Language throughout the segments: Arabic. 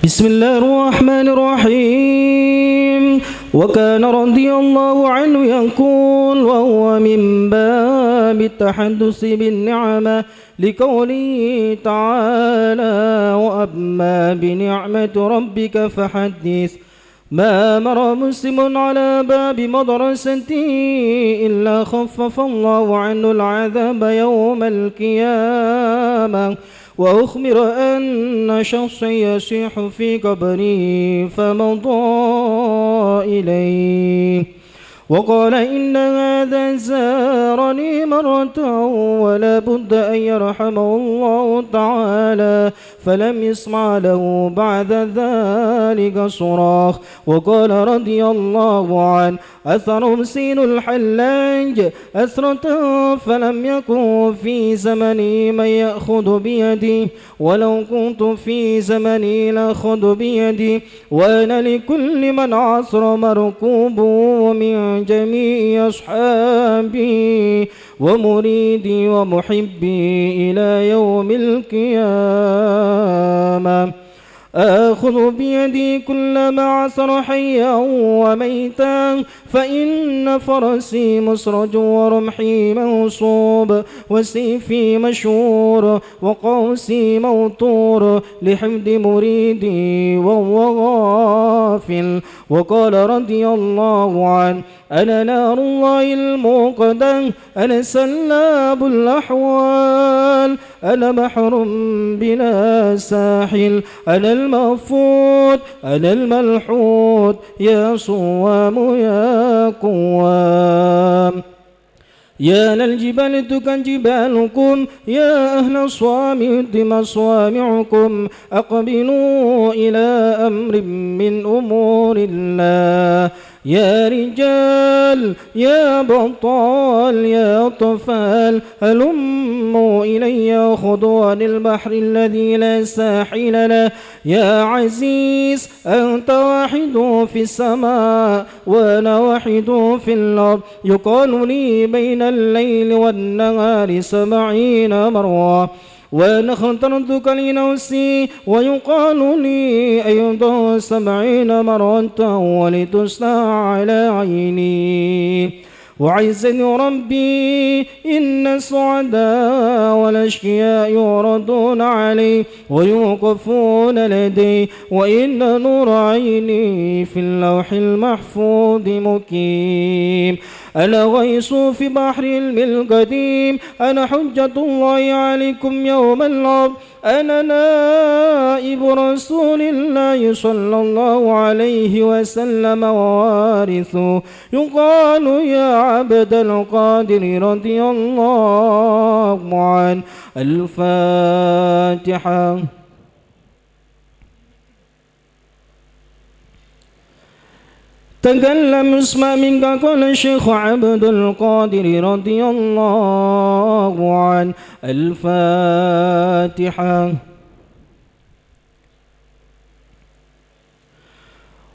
بسم الله الرحمن الرحيم. وكان رضي الله عنه يقول وهو من باب التحدث بالنعمة لقوله تعالى وأما بنعمة ربك فحدث. ما مر مسلم على باب مدرسة إلا خفف الله عنه العذاب يوم القيامة، وأخبر أن شخصا يصيح في قبره فمضى إليه وقال إن هذا زارني مرة ولا بد أن يرحمه الله تعالى، فلم يسمع له بعد ذلك صراخ. وقال رضي الله عنه أثر مسين الحلاج أثرة فلم يكن في زمني من يأخذ بيدي، ولو كنت في زمني لأخذ بيدي، وأنا لكل من عثر مركوب ومن جميع أصحابي ومريدي ومحبي إلى يوم القيامة. آخذ بيدي كلما عثر حيا وميتا، فإن فرسي مسرج ورمحي منصوب وسيفي مشهور وقوسي موطور لحمد مريدي وهو غافل. وقال رضي الله عنه أنا نار الله الموقدة، أنا سلاب الأحوال، أنا بحر بلا ساحل، أنا المغفوت، أنا الملحوت، يا صوام يا قوام. يا للجبال تكن جبالكم، يا أهل الصوامع تم صوامعكم، أقبلوا إلى أمر من أمور الله. يا رجال يا بطال يا طفال هلموا إلي خضوان البحر الذي لا ساحل له. يا عزيز أنت واحد في السماء وأنا واحد في الأرض، يقال لي بين الليل والنهار 70 مرة، وأنا اخترتك لنفسي ويقال لي أيضا 70 مرة ولتسنى على عيني. وعزني ربي إن السعداء والأشقياء يعرضون علي ويوقفون لدي، وإن نور عيني في اللوح المحفوظ مقيم. أنا غيث في بحر علم القديم، أنا حجة الله عليكم يوم الأرض، أنا نائب رسول الله صلى الله عليه وسلم ووارثه، يقال يا عبد القادر رضي الله عنه. الفاتحة. تكلم اسمع منك قال الشيخ عبد القادر رضي الله عنه. الفاتحة.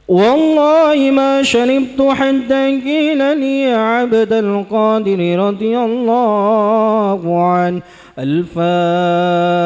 والله ما شربت حتى قيل لي يا عبد القادر رضي الله عنه. الفاتحة.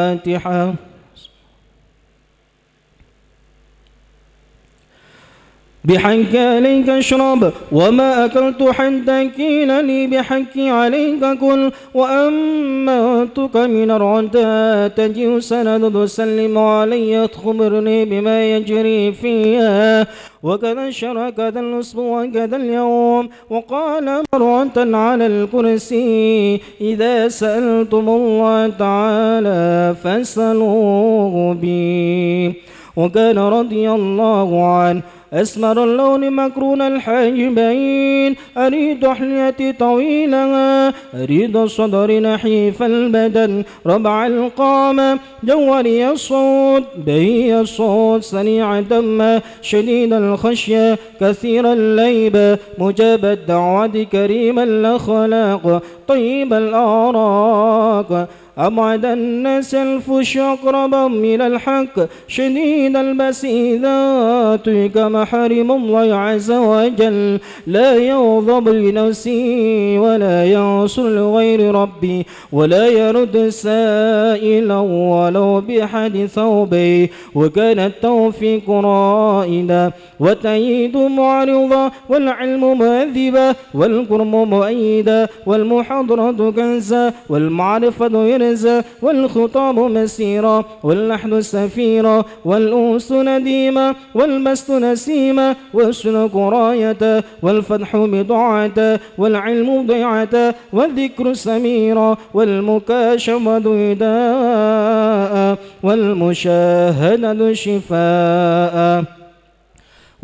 بحق عليك اشرب وما أكلت حتى قيل لي بحق عليك كل، وأمتك من الردى تجي سند تسلم علي تخبرني بما يجري فيها، وكذا الشر كذا الأسبوع وكذا اليوم. وقال مرة على الكرسي إذا سألتم الله تعالى فاسألوه بي. وكان رضي الله عنه أسمر اللون مكرون الحاجبين، أريد حليتي طويلة، أريد الصدر نحيف البدن ربع القامة، جوهري الصوت بهي الصوت سريع الدم شديد الخشية كثير الليبة مجاب الدعوة كريم الأخلاق طيب الآراق. أبعد الناس الفش أقرب من الحق شديد البأس إذا تلك محارم الله عز وجل لا يغضب لنفسه ولا ينصر لغير ربي ولا يرد سائلا ولو بأحد ثوبه وكان التوفيق رائدا وتأييد معرضا والعلم مؤذبا والقرب مؤيدا والمحاضرة كنزا والمعرفة يرزا والخطاب مسيرا واللحن سفيرا والأنس نديما والمست نسيما والسلك راية والفتح بضاعة والعلم ضيعة والذكر سميرا والمكاشفة نداء والمشاهدة شفاء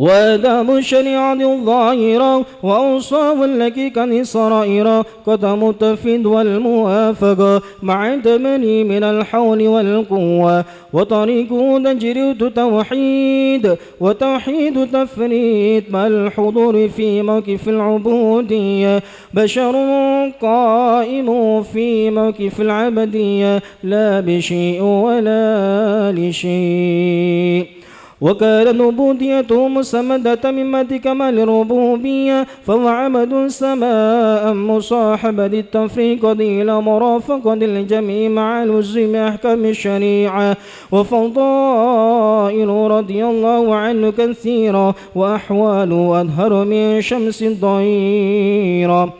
وآداب الشريعة الظاهرة وأوصاف لك كالسرائر قد متفد والموافقة مع التمني من الحول والقوة وطريق تجريد توحيد وتوحيد تفريد مع الحضور في موقف العبودية بشر قائم في موقف العبدية لا بشيء ولا لشيء وكان العبودية مسمدة من مد كمال الربوبية فهو عبد سماء مصاحبة التفريق إلى مرافقة الجميع مع لزوم أحكام الشريعة وفضائل رضي الله عنه كثيرة وأحوال أظهر من شمس الظهيرة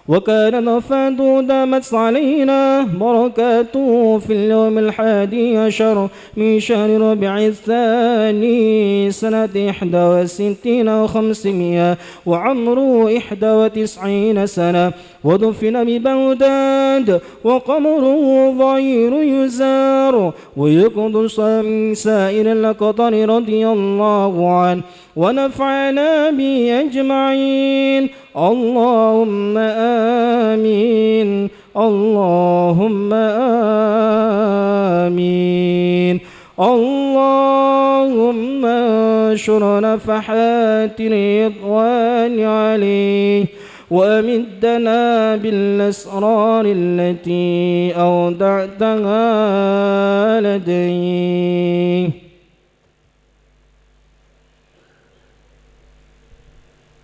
وكان نفاده دامت علينا بركاته في اليوم 11 من شهر ربيع الثاني سنة 61 و500 وعمره 91 سنة ودفن ببغداد وقبره ظهير يزار ويقدس من سائر الأقطار رضي الله عنه ونفعنا به أجمعين اللهم آمين اللهم آمين اللهم انشر نفحات الرضوان عليه وأمدنا بالأسرار التي أودعتها لديه